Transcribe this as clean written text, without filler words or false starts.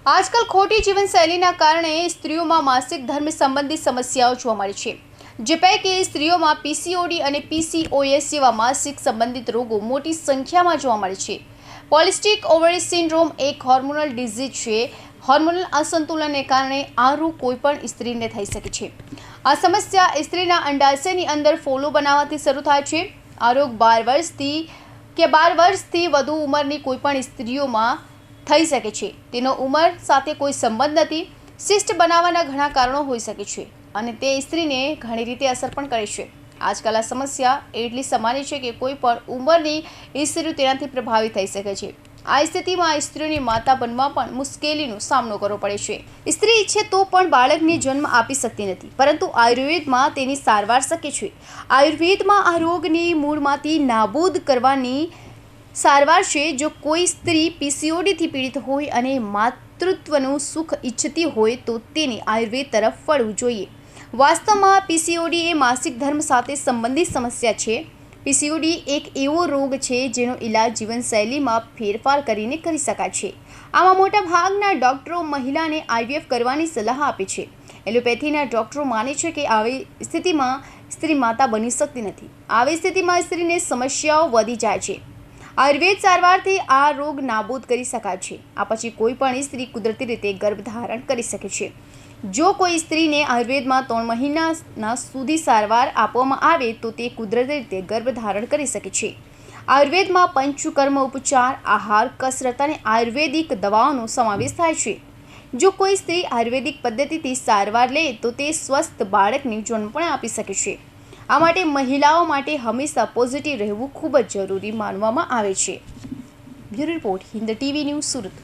આજકાલ ખોટી જીવનશૈલીના કારણે સ્ત્રીઓમાં માસિક ધર્મ સંબંધિત સમસ્યાઓ જોવા મળે છે, જે પૈકી સ્ત્રીઓમાં પીસીઓડી અને પીસીઓએસ જેવા માસિક સંબંધિત રોગો મોટી સંખ્યામાં જોવા મળે છે. પોલિસ્ટિક ઓવરી સિન્ડ્રોમ એક હોર્મોનલ ડિઝીઝ છે. હોર્મોનલ અસંતુલનને કારણે આ રોગ કોઈપણ સ્ત્રીને થઈ શકે છે. આ સમસ્યા સ્ત્રીના અંડાશયની અંદર ફોલ્લો બનાવવાથી શરૂ થાય છે. આ રોગ 12 વર્ષથી વધુ ઉંમરની કોઈપણ સ્ત્રીઓમાં થઈ શકે છે. તેનો ઉંમર સાથે કોઈ સંબંધ નથી. સિસ્ટ બનાવવાના ઘણા કારણો હોઈ શકે છે અને તે સ્ત્રીને ઘણી રીતે અસર પણ કરે છે. આજકાલ આ સમસ્યા એટલી સામાન્ય છે કે કોઈ પણ ઉંમરની સ્ત્રીઓ તેનાથી પ્રભાવિત થઈ શકે છે. આ સ્થિતિમાં સ્ત્રીઓની માતા બનવા પણ મુશ્કેલીનો સામનો કરવો પડે છે. સ્ત્રી ઈચ્છે તો પણ બાળકને જન્મ આપી શકતી નથી, પરંતુ આયુર્વેદમાં તેની સારવાર શક્ય છે. આયુર્વેદમાં આ રોગની મૂળમાંથી નાબૂદ કરવાની સારવાર છે. જો કોઈ સ્ત્રી પીસીઓડીથી પીડિત હોય અને માતૃત્વનું સુખ ઈચ્છતી હોય તો તેને આયુર્વેદ તરફ વળવું જોઈએ. વાસ્તવમાં પીસીઓડી એ માસિક ધર્મ સાથે સંબંધિત સમસ્યા છે. પીસીઓડી એક એવો રોગ છે જેનો ઇલાજ જીવનશૈલીમાં ફેરફાર કરીને કરી શકાય છે. આમાં મોટા ભાગના ડૉક્ટરો મહિલાને આઈવીએફ કરવાની સલાહ આપે છે. એલોપેથીના ડૉક્ટરો માને છે કે આવી સ્થિતિમાં સ્ત્રી માતા બની શકતી નથી. આવી સ્થિતિમાં સ્ત્રીને સમસ્યાઓ વધી જાય છે. આયુર્વેદ સારવારથી આ રોગ નાબૂદ કરી શકાય છે. આ પછી કોઈ પણ સ્ત્રી કુદરતી રીતે ગર્ભધારણ કરી શકે છે. જો કોઈ સ્ત્રીને આયુર્વેદમાં 3 મહિના સુધી સારવાર આપવામાં આવે તો તે કુદરતી રીતે ગર્ભધારણ કરી શકે છે. આયુર્વેદમાં પંચકર્મ ઉપચાર, આહાર, કસરત અને આયુર્વેદિક દવાઓનો સમાવેશ થાય છે. જો કોઈ સ્ત્રી આયુર્વેદિક પદ્ધતિથી સારવાર લે તો તે સ્વસ્થ બાળકને જન્મ પણ આપી શકે છે. આ માટે મહિલાઓ માટે હંમેશા પોઝિટિવ રહેવું ખૂબ જ જરૂરી માનવામાં આવે છે. Bureau report, Hind TV news, Surat.